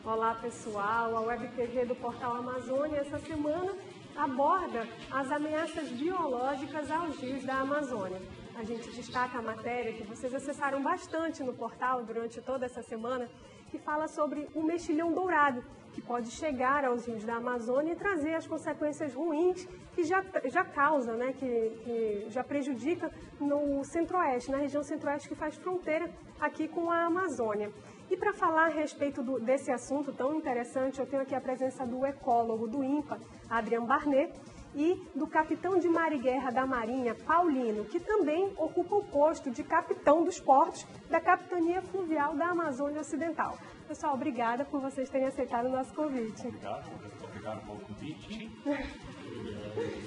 Olá pessoal, a Web TV do Portal Amazônia essa semana aborda as ameaças biológicas aos rios da Amazônia. A gente destaca a matéria que vocês acessaram bastante no portal durante toda essa semana, que fala sobre o mexilhão dourado, que pode chegar aos rios da Amazônia e trazer as consequências ruins que já causa, né, que já prejudica no centro-oeste, na região centro-oeste que faz fronteira aqui com a Amazônia. E para falar a respeito desse assunto tão interessante, eu tenho aqui a presença do ecólogo do INPA, Adrian Barnet, e do capitão de mar e guerra da Marinha, Paulino, que também ocupa o posto de capitão dos portos da Capitania Fluvial da Amazônia Ocidental. Pessoal, obrigada por vocês terem aceitado o nosso convite. Obrigado pelo convite.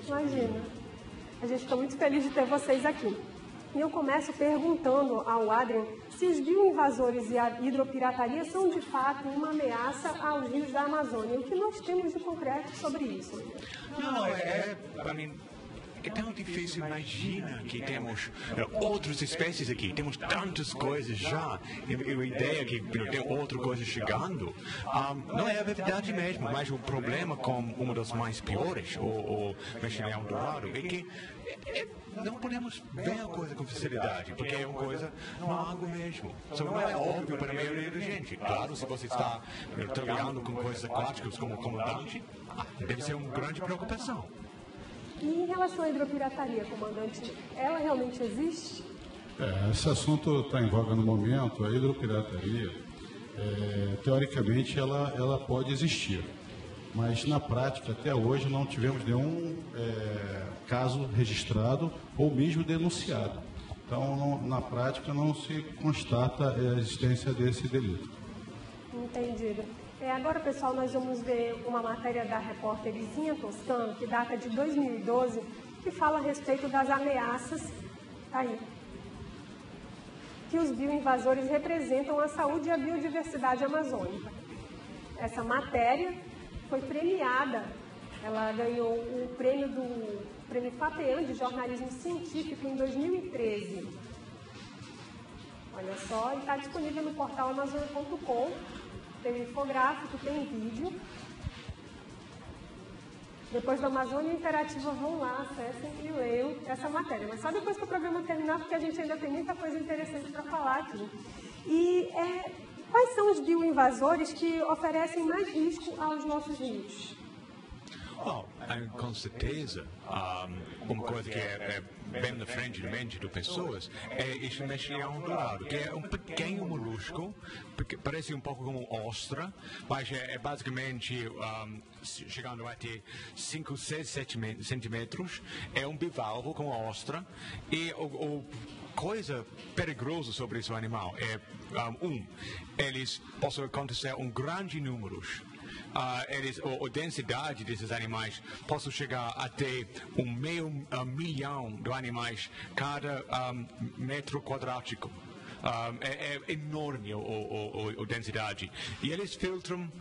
Imagina. A gente está muito feliz de ter vocês aqui. E eu começo perguntando ao Adrian se os bioinvasores e a hidropirataria são de fato uma ameaça aos rios da Amazônia. O que nós temos de concreto sobre isso? Não, é tão difícil. Imagina que temos outras espécies aqui, temos tantas coisas já, e a ideia que tem outra coisa chegando, não é a verdade mesmo, mas o problema com uma das mais piores, o mexilhão dourado, é que não podemos ver a coisa com facilidade, porque é uma coisa na água mesmo. Não é óbvio para a maioria da gente. Claro, se você está trabalhando com coisas aquáticas como comandante, deve ser uma grande preocupação. E em relação à hidropirataria, comandante, ela realmente existe? Esse assunto está em voga no momento. A hidropirataria, teoricamente, ela pode existir. Mas na prática, até hoje, não tivemos nenhum caso registrado ou mesmo denunciado. Então, na prática, não se constata a existência desse delito. Entendido. Agora, pessoal, nós vamos ver uma matéria da repórter Lizinha Toscano, que data de 2012, que fala a respeito das ameaças que os bioinvasores representam à saúde e à biodiversidade amazônica. Essa matéria foi premiada, ela ganhou o prêmio FAPEAM de jornalismo científico em 2013. Olha só, e está disponível no portal amazônia.com. Tem infográfico, tem vídeo. Depois do Amazônia Interativa, vão lá, acessem e leiam essa matéria. Mas só depois que o programa terminar, porque a gente ainda tem muita coisa interessante para falar aqui. E quais são os bioinvasores que oferecem mais risco aos nossos rios? Com certeza, uma coisa que é bem na frente da mente das pessoas é este mexilhão dourado, que é um pequeno molusco, parece um pouco como ostra, mas é basicamente chegando a ter 5, 6, 7 centímetros, é um bivalvo como a ostra, e coisa perigosa sobre esse animal é, eles possam acontecer um grande número. A densidade desses animais pode chegar até 500 milhão de animais cada metro quadrado. É enorme a densidade. E eles filtram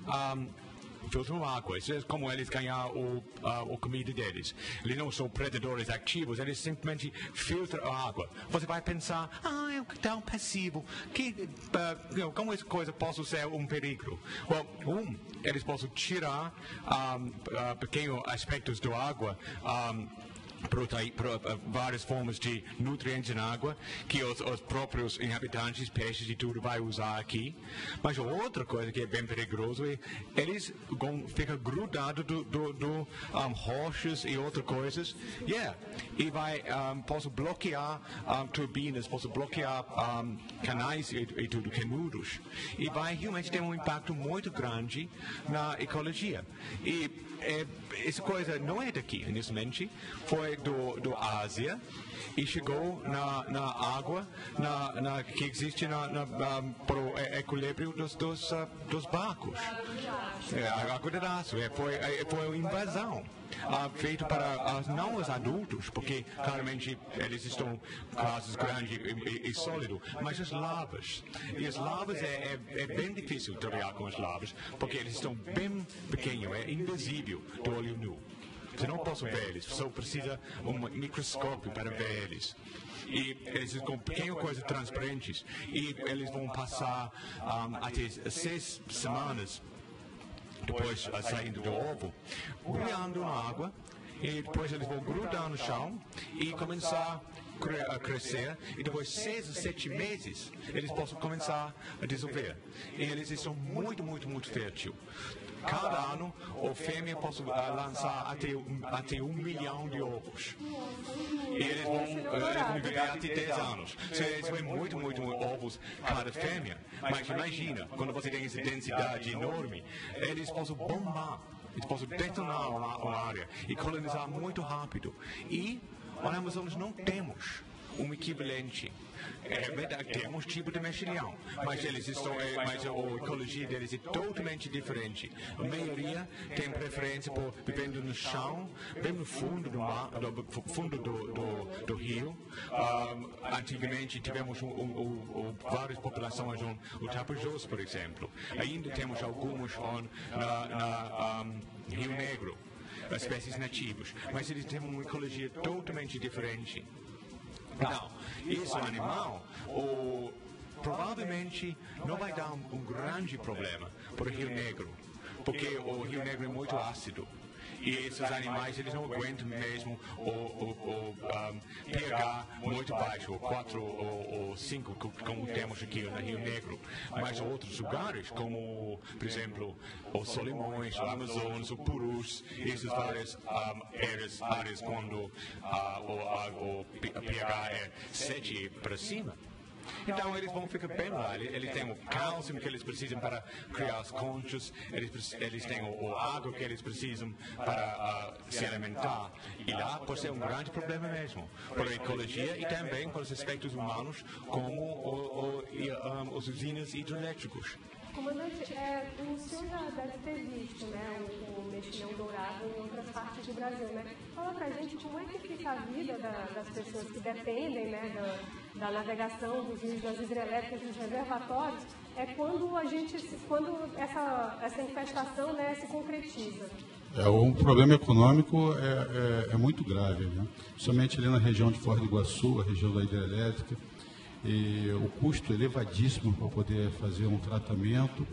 água. Isso é como eles ganham a comida deles. Eles não são predadores ativos, eles simplesmente filtram a água. Você vai pensar, é tão passivo, como essa coisa pode ser um perigo? Eles podem tirar pequenos aspectos da água, várias formas de nutrientes na água que os próprios habitantes, peixes e tudo vai usar aqui. Mas outra coisa que é bem perigoso é eles ficam grudados do rochas e outras coisas. E posso bloquear turbinas, posso bloquear canais e tudo, canudos. E vai realmente ter um impacto muito grande na ecologia. E essa coisa não é daqui, inicialmente, foi do Ásia e chegou na água que existe para o equilíbrio dos barcos. A água de aço foi uma invasão feita para não os adultos, porque claramente eles estão quase grandes e sólidos, mas as larvas. E as larvas é bem difícil trabalhar com as larvas, porque eles estão bem pequenos, é invisível do olho nu. Você não pode ver eles, só precisa um microscópio para ver eles. E eles com pequenas coisas transparentes. E eles vão passar até 6 semanas depois saindo do ovo, brilhando na água, e depois eles vão grudar no chão e começar a crescer, e depois 6 ou 7 meses eles possam começar a dissolver. E eles estão muito, muito, muito férteis. Cada ano, a fêmea pode lançar até 1 milhão de ovos. E eles vão viver até 10 anos. Então, eles têm muito, muito ovos cada fêmea. Mas imagina, quando você tem essa densidade enorme, eles possam bombar. Eles possam detonar uma área e colonizar muito rápido. E na Amazonas não temos um equivalente. É verdade, temos tipo de mexilhão, mas mas a ecologia deles é totalmente diferente. A maioria tem preferência por vivendo no chão, bem no fundo do mar, do rio. Antigamente tivemos várias populações, o Tapajós, por exemplo. Ainda temos algumas no Rio Negro, espécies nativas, mas eles têm uma ecologia totalmente diferente. Então, esse animal provavelmente não vai dar um grande problema para o Rio Negro, porque o Rio Negro é muito ácido. E esses animais, eles não aguentam mesmo o pH muito baixo, o 4 ou 5, como temos aqui no Rio Negro. Mas outros lugares, como, por exemplo, os Solimões, o Amazonas, o Purus, essas várias áreas quando o pH é 7 para cima, então eles vão ficar bem lá. Eles têm o cálcio que eles precisam para criar as conchas, eles têm a água que eles precisam para se alimentar. E lá pode ser um grande problema mesmo, para a ecologia e também para os aspectos humanos, como as usinas hidroelétricas. Comandante, o senhor já deve ter visto, né, o mexilhão dourado em outras partes do Brasil, né? Fala pra gente como é que fica a vida das pessoas que dependem, né, da navegação dos rios, das hidrelétricas, dos reservatórios, quando essa infestação, né, se concretiza. O problema econômico é muito grave, né? Somente ali na região de Foz do Iguaçu, a região da hidrelétrica, e o custo elevadíssimo para poder fazer um tratamento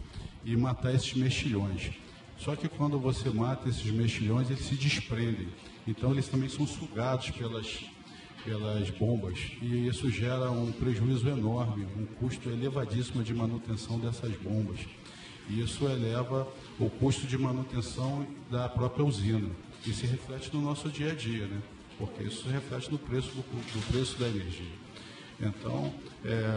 e matar esses mexilhões. Só que quando você mata esses mexilhões, eles se desprendem. Então eles também são sugados pelas bombas e isso gera um prejuízo enorme, um custo elevadíssimo de manutenção dessas bombas. E isso eleva o custo de manutenção da própria usina e se reflete no nosso dia a dia, né? Porque isso se reflete no preço do preço da energia. Então,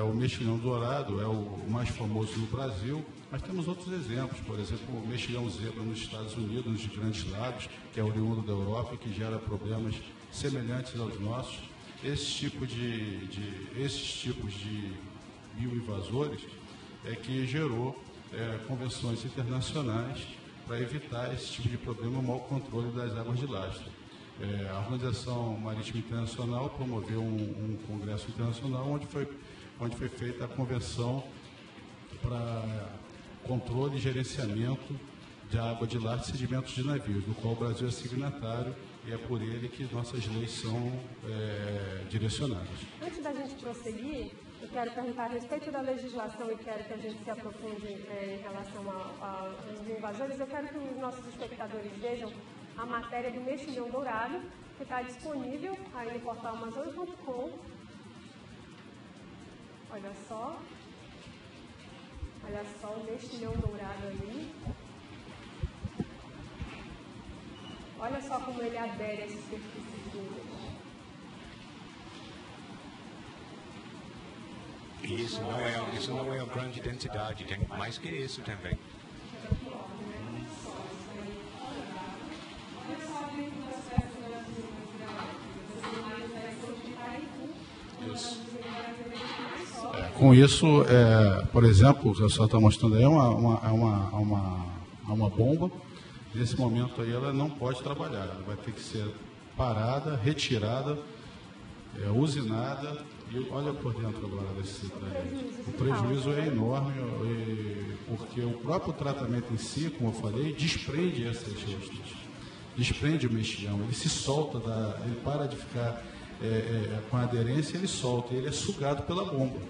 o mexilhão dourado é o mais famoso no Brasil, mas temos outros exemplos, por exemplo, o mexilhão zebra nos Estados Unidos, nos Grandes Lagos, que é oriundo da Europa, que gera problemas semelhantes aos nossos. Esses tipos de bioinvasores é que gerou convenções internacionais para evitar esse tipo de problema, o mau controle das águas de lastro. A Organização Marítima Internacional promoveu um congresso internacional onde foi feita a convenção para controle e gerenciamento de água de lastro e sedimentos de navios, do qual o Brasil é signatário e é por ele que nossas leis são direcionadas. Antes da gente prosseguir, eu quero perguntar a respeito da legislação e quero que a gente se aprofunde em relação aos invasores. Eu quero que os nossos espectadores vejam a matéria do mexilhão dourado, que está disponível aí no portal Amazonas.com. Olha só o mexilhão dourado ali. Olha só como ele adere a esse superfície dele. E isso não é uma grande densidade, tem mais que isso também. Com isso, por exemplo, o que a senhora está mostrando aí é uma bomba. Nesse momento aí ela não pode trabalhar, ela vai ter que ser parada, retirada, usinada. E olha por dentro agora desse trajeto. O prejuízo é enorme, porque o próprio tratamento em si, como eu falei, desprende essas restas, desprende o mexilhão, ele se solta, ele para de ficar com a aderência, ele solta, ele é sugado pela bomba.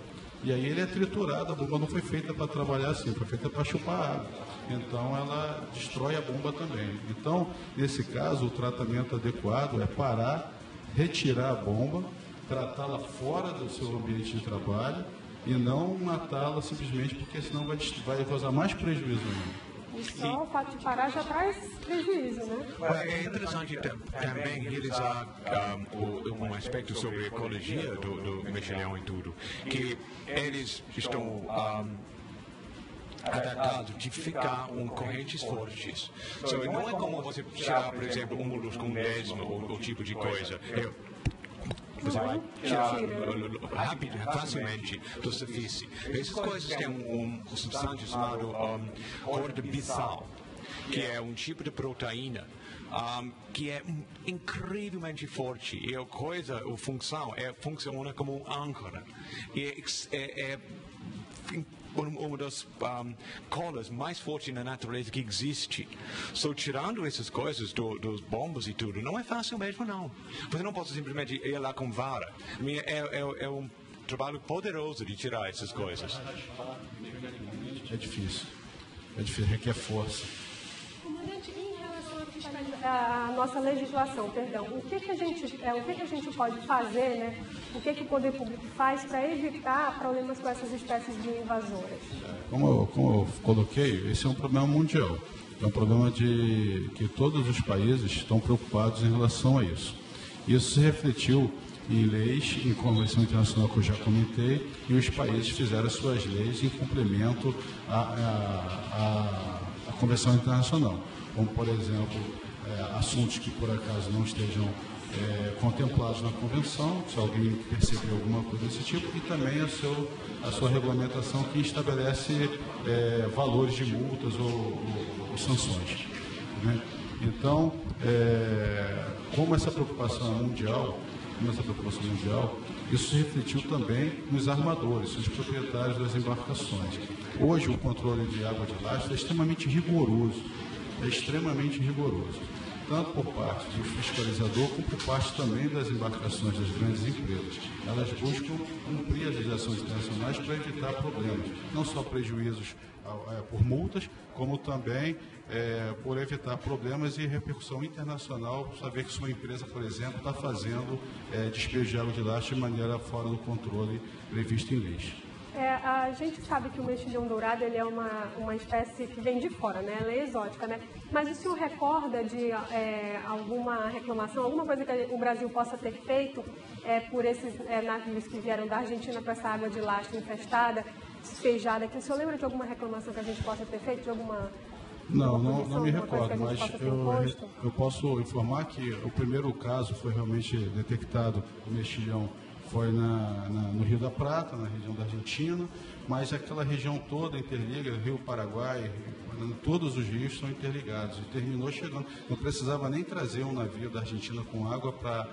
E aí ele é triturado, a bomba não foi feita para trabalhar assim, foi feita para chupar água. Então ela destrói a bomba também. Então, nesse caso, o tratamento adequado é parar, retirar a bomba, tratá-la fora do seu ambiente de trabalho e não matá-la simplesmente porque senão vai causar mais prejuízo ainda. E só o fato de parar já traz prejuízo, né? É interessante também realizar um aspecto sobre a ecologia do mexilhão e tudo, que eles estão adaptados de ficar com correntes fortes. Não é como você tirar, por exemplo, um molusco, um lesma ou tipo de coisa. Você vai tirar rápido, facilmente da superfície. Essas coisas têm uma substância chamada corda bissal, que é um tipo de proteína que é incrivelmente forte. E a função funciona como um âncora. Uma das colas mais fortes na natureza que existe. Tirando essas coisas dos bombas e tudo, não é fácil mesmo, não. Você não pode simplesmente ir lá com vara. É um trabalho poderoso de tirar essas coisas. É difícil, requer força. Comandante, em relação à nossa legislação, perdão, o que a gente pode fazer, né? O que o poder público faz para evitar problemas com essas espécies de invasoras? Como eu coloquei, esse é um problema mundial. É um problema que todos os países estão preocupados em relação a isso. Isso se refletiu em leis, em convenção internacional que eu já comentei, e os países fizeram as suas leis em complemento à convenção internacional. Como, por exemplo, assuntos que por acaso não estejam contemplados na convenção, se alguém perceber alguma coisa desse tipo, e também a sua regulamentação que estabelece valores de multas ou sanções. Né? Então, como essa preocupação mundial, isso se refletiu também nos armadores, os proprietários das embarcações. Hoje, o controle de água de lastro é extremamente rigoroso, tanto por parte do fiscalizador, como por parte também das embarcações das grandes empresas. Elas buscam cumprir as legislações internacionais para evitar problemas, não só prejuízos por multas, como também por evitar problemas e repercussão internacional, saber que sua empresa, por exemplo, está fazendo despejo de água de lastro de maneira fora do controle previsto em leis. A gente sabe que o mexilhão dourado ele é uma espécie que vem de fora, né? Ela é exótica, né? Mas o senhor recorda de alguma reclamação, alguma coisa que o Brasil possa ter feito por esses navios que vieram da Argentina com essa água de lastro infestada, despejada aqui? O senhor lembra de alguma reclamação que a gente possa ter feito, de alguma... Não me recordo, mas eu posso informar que o primeiro caso foi realmente detectado, o mexilhão foi no Rio da Prata, na região da Argentina, mas aquela região toda interliga, Rio Paraguai, todos os rios são interligados, e terminou chegando. Não precisava nem trazer um navio da Argentina com água para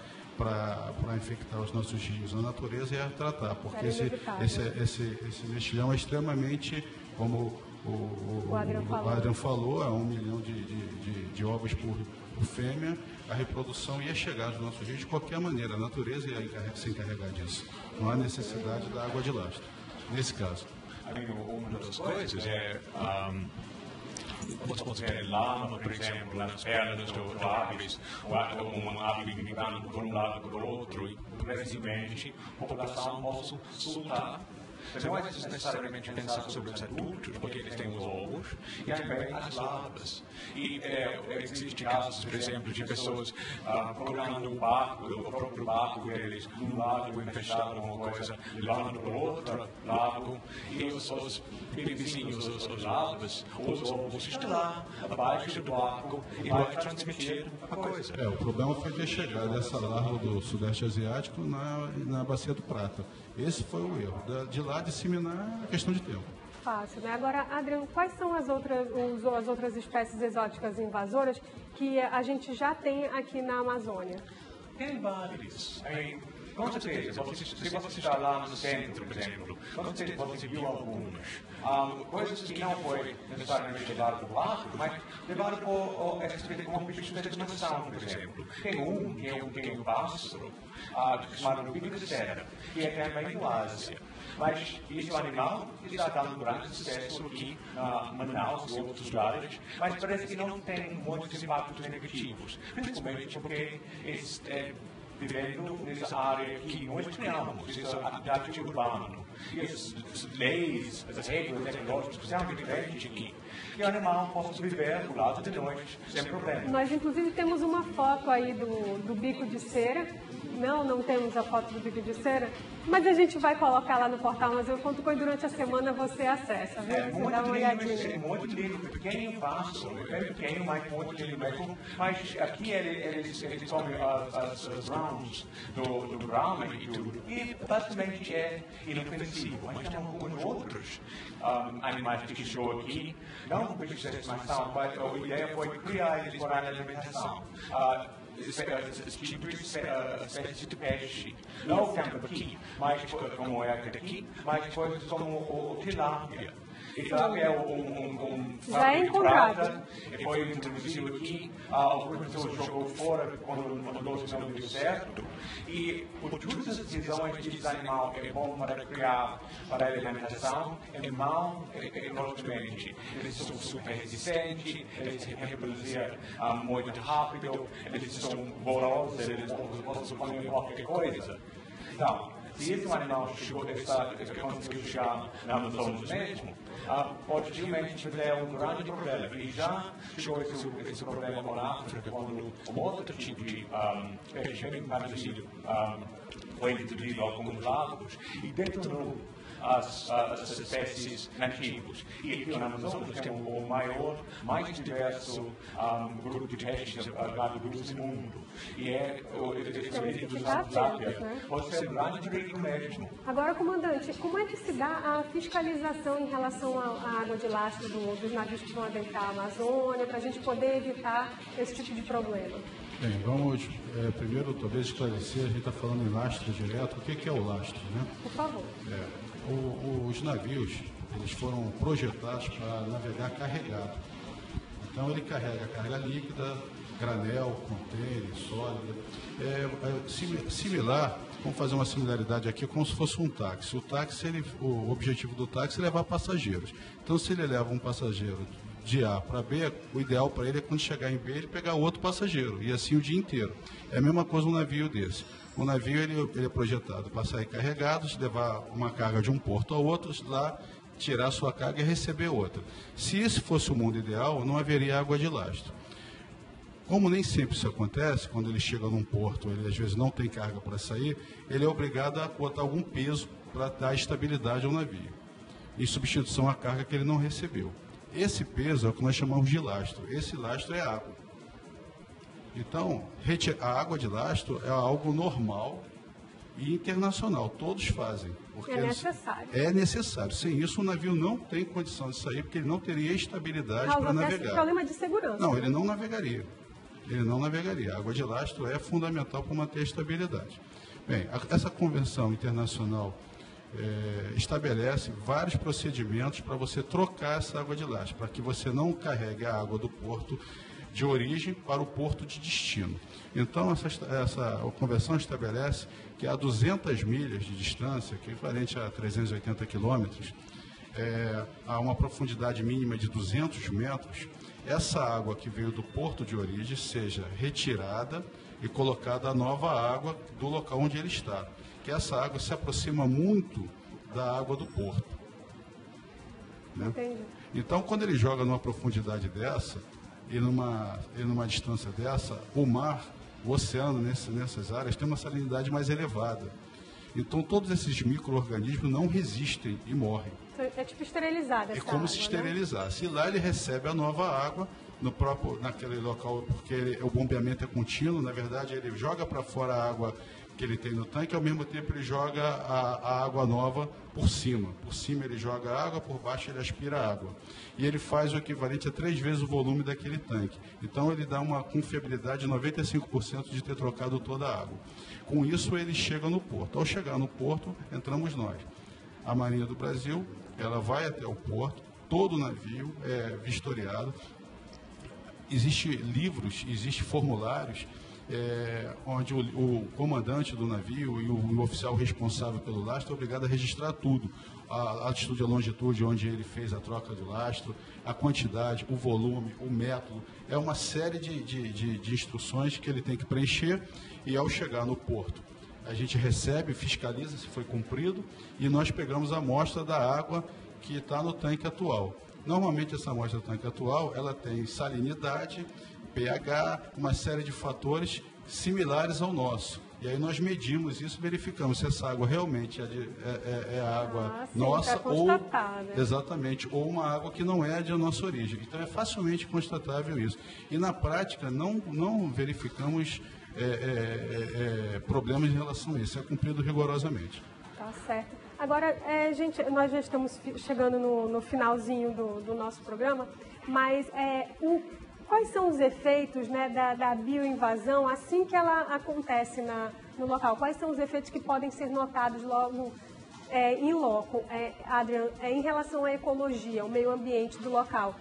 infectar os nossos rios. A natureza ia tratar, porque esse mexilhão é extremamente, como o Adrian falou, é 1 milhão de ovos por fêmea. A reprodução ia chegar aos nossos rios de qualquer maneira. A natureza ia se encarregar disso. Não há necessidade da água de lastro, nesse caso. Uma das coisas você pode ter lama, por exemplo, nas pernas do árvores, uma árvore migrando por um lado para o outro, e brevemente a população possa soltar. Você não vai necessariamente pensar sobre os adultos, porque eles têm os ovos, e também as larvas. E existem casos, por exemplo, de pessoas colocando o próprio barco deles num lago infestado, alguma coisa, levando para outro lago, e os bebezinhos, os larvas, os ovos estão lá, abaixo do barco, e vai transmitir a coisa. O problema foi ter chegado essa larva do Sudeste Asiático na Bacia do Prata. Esse foi o erro. De lá disseminar a questão de tempo. Fácil, né? Agora, Adriano, quais são as outras espécies exóticas invasoras que a gente já tem aqui na Amazônia? Tem vários. com certeza, se você está lá no centro, por exemplo, com certeza você viu algumas. Coisas que não foi necessariamente levado para o lado, mas levado para como bicho de estimação, por exemplo. Tem um pássaro chamado bico de cera, que é também do Ásia. Mas esse animal está dando grande sucesso aqui na Manaus e outros lugares, mas parece que não tem muitos impactos negativos, principalmente porque vivendo nessa área que nós criamos, essa atividade urbana. E as leis, as regras ecológicas são diferentes aqui. E o animal possa viver do lado de nós sem problema. Nós, inclusive, temos uma foto aí do bico de cera. Não temos a foto do bico de cera, mas a gente vai colocar lá no portal, mas eu conto que durante a semana você acessa, viu? Você dá uma olhadinha. É muito lindo, pequeno passo, é pequeno, mas muito lindo mesmo. Mas aqui eles comem as rounds do Brahma e tudo. E basicamente é inofensivo, mas tem alguns outros animais que estou aqui, não com bichos de estimação, mas a ideia foi criar eles para a alimentação. Tipos de espécies de peixe, não tanto aqui, mas como é aqui, mas coisas como o tilápia. Tilápia é já é encontrado. Foi introduzido aqui, algumas pessoas jogou fora quando o negócio não deu certo. E por todas as decisões de esse animal é bom para criar para a alimentação, é mau ecologicamente. Eles são super resistentes, eles se reproduzem muito rápido, eles são vorazes, eles possam comer qualquer coisa. Então, se esse animal conseguiu chegar na Amazonas mesmo, pode realmente ter um grande problema. E já chegou esse problema na África, quando um outro tipo de peixe bem parecido foi introduzido a alguns lagos e detonou as espécies nativas. E aqui na Amazonas tem o maior, mais diverso grupo de peixes gados do mundo. E pode ser grande perigo mesmo. Agora, comandante, como é que se dá a fiscalização em relação à água de lastro dos navios que vão adentrar a Amazônia, para a gente poder evitar esse tipo de problema? Bem, vamos primeiro talvez esclarecer, a gente está falando em lastro direto, o que é o lastro, né? Por favor. Os navios, eles foram projetados para navegar carregado. Então ele carrega carga líquida, granel, contêiner, sólida. Similar, vamos fazer uma similaridade aqui, como se fosse um táxi. O táxi, o objetivo do táxi é levar passageiros. Então se ele leva um passageiro de A para B, o ideal para ele é quando chegar em B, ele pegar outro passageiro, e assim o dia inteiro. É a mesma coisa um navio desse. O navio ele é projetado para sair carregado, levar uma carga de um porto ao outro, lá tirar sua carga e receber outra. Se esse fosse o mundo ideal, não haveria água de lastro. Como nem sempre isso acontece, quando ele chega num porto, ele às vezes não tem carga para sair, ele é obrigado a botar algum peso para dar estabilidade ao navio, em substituição à carga que ele não recebeu. Esse peso é o que nós chamamos de lastro. Esse lastro é água. Então, a água de lastro é algo normal e internacional. Todos fazem. Porque é necessário. É necessário. Sem isso, o navio não tem condição de sair, porque ele não teria estabilidade para navegar. Esse problema de segurança. Não, ele não navegaria. Ele não navegaria. A água de lastro é fundamental para manter a estabilidade. Bem, essa convenção internacional estabelece vários procedimentos para você trocar essa água de lastro, para que você não carregue a água do porto de origem para o porto de destino. Então, essa convenção estabelece que a 200 milhas de distância, que é equivalente a 380 quilômetros, a uma profundidade mínima de 200 metros, essa água que veio do porto de origem seja retirada e colocada a nova água do local onde ele está. Que essa água se aproxima muito da água do porto. Né? Então, quando ele joga numa profundidade dessa, e numa distância dessa, o mar, o oceano nessas áreas tem uma salinidade mais elevada. Então todos esses micro-organismos não resistem e morrem. É tipo esterilizar essa água. É como se esterilizasse. E lá ele recebe a nova água naquele local, porque o bombeamento é contínuo, na verdade ele joga para fora a água que ele tem no tanque, ao mesmo tempo ele joga a água nova por cima. Por cima ele joga a água, por baixo ele aspira a água. E ele faz o equivalente a 3 vezes o volume daquele tanque. Então ele dá uma confiabilidade de 95% de ter trocado toda a água. Com isso ele chega no porto. Ao chegar no porto, entramos nós. A Marinha do Brasil, ela vai até o porto, todo o navio é vistoriado. Existem livros, existem formulários onde o comandante do navio e o oficial responsável pelo lastro é obrigado a registrar tudo. A altitude e a longitude onde ele fez a troca de lastro, a quantidade, o volume, o método. É uma série de instruções que ele tem que preencher e ao chegar no porto, a gente recebe, fiscaliza se foi cumprido e nós pegamos a amostra da água que está no tanque atual. Normalmente essa amostra do tanque atual, ela tem salinidade, pH, uma série de fatores similares ao nosso. E aí nós medimos isso, verificamos se essa água realmente é água nossa ou exatamente, ou uma água que não é de nossa origem. Então é facilmente constatável isso. E na prática não verificamos problemas em relação a isso. É cumprido rigorosamente. Tá certo. Agora, gente, nós já estamos chegando no finalzinho do nosso programa, mas quais são os efeitos, né, da bioinvasão assim que ela acontece no local? Quais são os efeitos que podem ser notados logo em loco? Adrian, em relação à ecologia, o meio ambiente do local,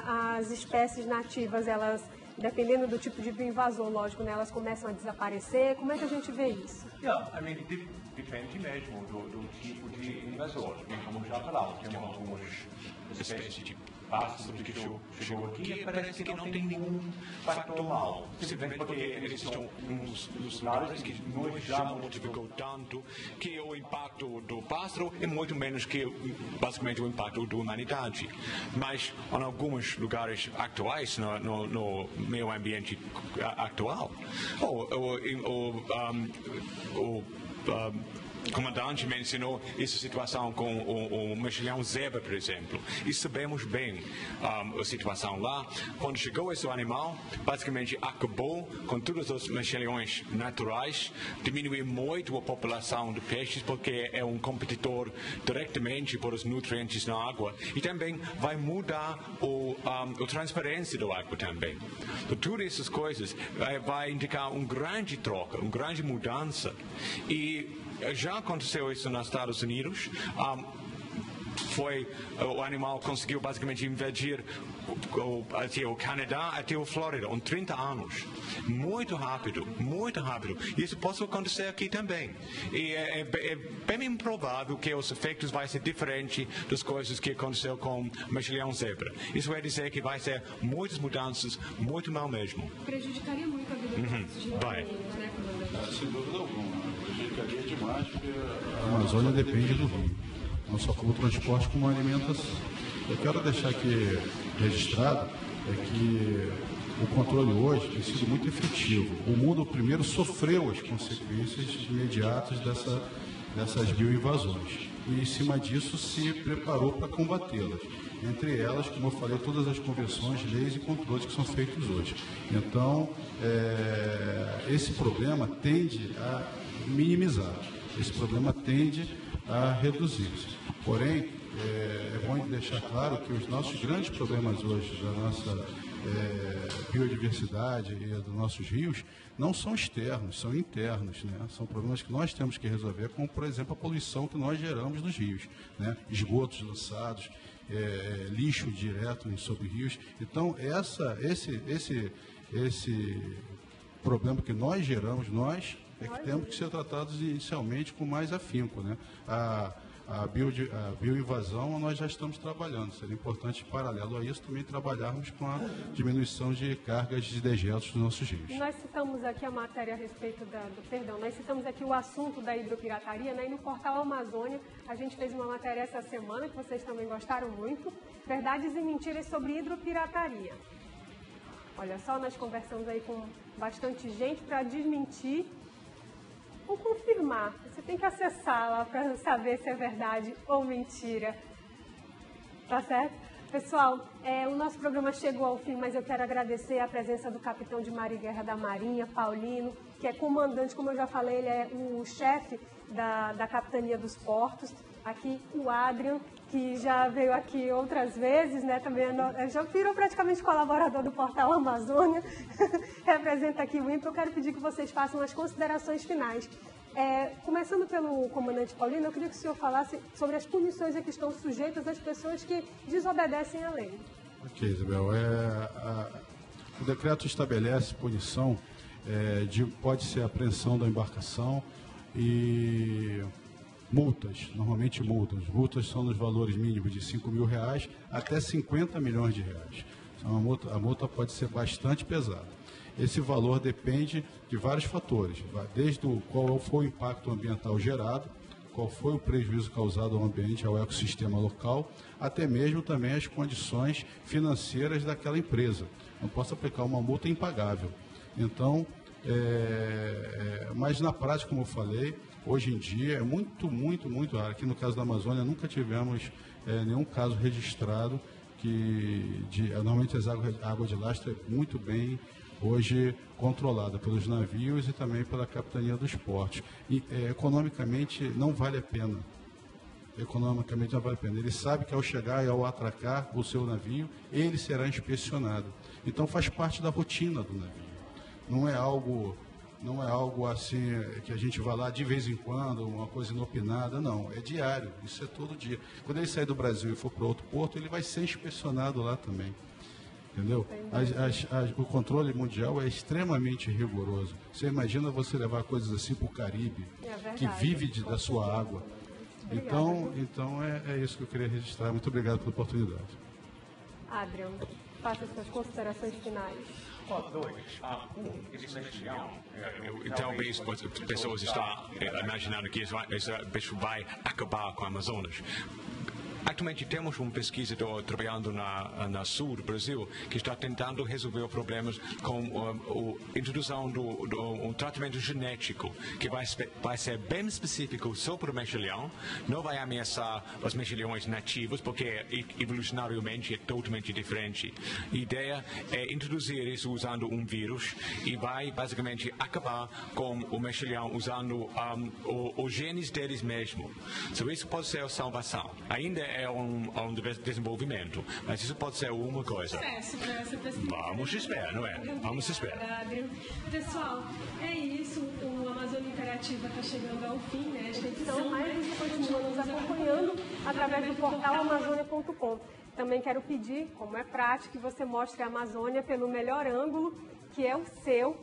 as espécies nativas, elas, dependendo do tipo de bioinvasor, lógico, né, elas começam a desaparecer. Como é que a gente vê isso? Depende mesmo do tipo de invasor. Como já falamos, tem algumas espécies de pássaros que chegou aqui e parece que não tem nenhum fator mal. Simplesmente porque eles estão nos lugares que nós já modificou tanto que o impacto do pássaro é muito menos que basicamente o impacto da humanidade. Mas em alguns lugares atuais, no meio ambiente atual, o comandante mencionou essa situação com o mexilhão zebra, por exemplo. E sabemos bem a situação lá. Quando chegou esse animal, basicamente acabou com todos os mexilhões naturais, diminuiu muito a população de peixes, porque é um competidor diretamente por os nutrientes na água. E também vai mudar a transparência da água também. Então, todas essas coisas vai indicar uma grande troca, uma grande mudança. E já aconteceu isso nos Estados Unidos. O animal conseguiu basicamente invadir o Canadá até o Flórida em 30 anos. Muito rápido, muito rápido. E isso pode acontecer aqui também. E é bem improvável que os efeitos vão ser diferentes das coisas que aconteceu com o mexilhão zebra. Isso vai dizer que vai ser muitas mudanças, muito mal mesmo. Prejudicaria muito a vida dos vai. Né, sem dúvida alguma. Prejudicaria demais, porque a Amazônia depende do rio. Não só como transporte, como alimentação. Eu quero deixar aqui registrado que o controle hoje tem sido muito efetivo. O mundo primeiro sofreu as consequências imediatas dessas bioinvasões e em cima disso se preparou para combatê-las. Entre elas, como eu falei, todas as convenções, leis e controles que são feitos hoje. Então, esse problema tende a minimizar, esse problema tende a reduzir-se. Porém, é bom deixar claro que os nossos grandes problemas hoje da nossa biodiversidade e dos nossos rios não são externos, são internos, né? São problemas que nós temos que resolver, como, por exemplo, a poluição que nós geramos nos rios, né? Esgotos lançados, lixo direto sobre rios. Então, esse problema que nós geramos, é que temos que ser tratados inicialmente com mais afinco, né? A bioinvasão nós já estamos trabalhando. Seria importante, paralelo a isso, também trabalharmos com a diminuição de cargas de dejetos nos nossos rios. Nós citamos aqui a matéria a respeito nós citamos aqui o assunto da hidropirataria, né? E no portal Amazônia a gente fez uma matéria essa semana que vocês também gostaram muito, Verdades e Mentiras sobre Hidropirataria. Olha só, nós conversamos aí com bastante gente para desmentir ou confirmar. Você tem que acessar lá para saber se é verdade ou mentira. Tá certo? Pessoal, o nosso programa chegou ao fim, mas eu quero agradecer a presença do capitão de Mar e Guerra da Marinha, Paulino, que é comandante, como eu já falei, ele é o chefe da Capitania dos Portos. Aqui o Adrian, que já veio aqui outras vezes, né? Também já virou praticamente colaborador do Portal Amazônia, representa aqui o INPE. Eu quero pedir que vocês façam as considerações finais. Começando pelo comandante Paulino, eu queria que o senhor falasse sobre as punições a que estão sujeitas as pessoas que desobedecem à lei. Ok, Isabel. O decreto estabelece punição, pode ser apreensão da embarcação e multas, normalmente multas. Multas são nos valores mínimos de R$5.000 até R$50 milhões. Então, a multa pode ser bastante pesada. Esse valor depende de vários fatores, desde qual foi o impacto ambiental gerado, qual foi o prejuízo causado ao ambiente, ao ecossistema local, até mesmo também as condições financeiras daquela empresa. Não posso aplicar uma multa impagável. Então, mas na prática, como eu falei, hoje em dia é muito raro. Aqui no caso da Amazônia nunca tivemos nenhum caso registrado normalmente a água de lastro é muito bem hoje controlada pelos navios e também pela Capitania dos Portos. E economicamente não vale a pena. Economicamente não vale a pena. Ele sabe que ao chegar e ao atracar o seu navio, ele será inspecionado. Então faz parte da rotina do navio. Não é algo assim que a gente vai lá de vez em quando, uma coisa inopinada, não. É diário, isso é todo dia. Quando ele sair do Brasil e for para outro porto, ele vai ser inspecionado lá também. Entendeu? O controle mundial é extremamente rigoroso. Você imagina você levar coisas assim para o Caribe, que vive da sua água. Então é isso que eu queria registrar. Muito obrigado pela oportunidade. Adrian, faça suas considerações finais. Talvez as pessoas estão imaginando que esse bicho vai acabar com o Amazonas. Atualmente temos um pesquisador trabalhando na sul do Brasil que está tentando resolver problemas com a introdução de um tratamento genético que vai ser bem específico sobre o mexilhão, não vai ameaçar os mexilhões nativos porque evolucionariamente é totalmente diferente. A ideia é introduzir isso usando um vírus e vai basicamente acabar com o mexilhão usando os genes deles mesmos. So, isso pode ser a salvação. Ainda é um desenvolvimento, mas isso pode ser uma coisa. Vamos esperar, não é? Vamos esperar. Pessoal, é isso. O Amazônia Interativa está chegando ao fim, né? Esta edição, mas você continua nos acompanhando através do portal amazônia.com. Também quero pedir, como é prático, que você mostre a Amazônia pelo melhor ângulo, que é o seu.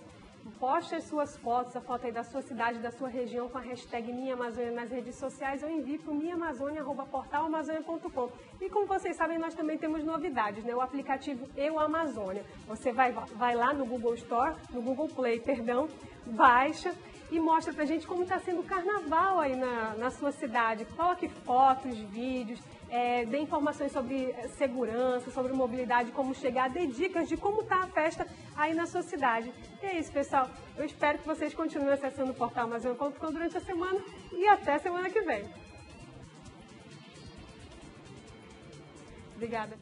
Poste as suas fotos, a foto aí da sua cidade, da sua região com a hashtag Minha Amazônia nas redes sociais ou envie para o minhaamazônia@portalamazônia.com. E como vocês sabem, nós também temos novidades, né? O aplicativo Eu Amazônia. Você vai lá no Google Store, no Google Play, perdão, baixa e mostra pra gente como está sendo o carnaval aí na sua cidade. Coloque fotos, vídeos, dê informações sobre segurança, sobre mobilidade, como chegar, dê dicas de como está a festa aí na sua cidade. E é isso, pessoal. Eu espero que vocês continuem acessando o portal Amazônia.com durante a semana e até semana que vem. Obrigada.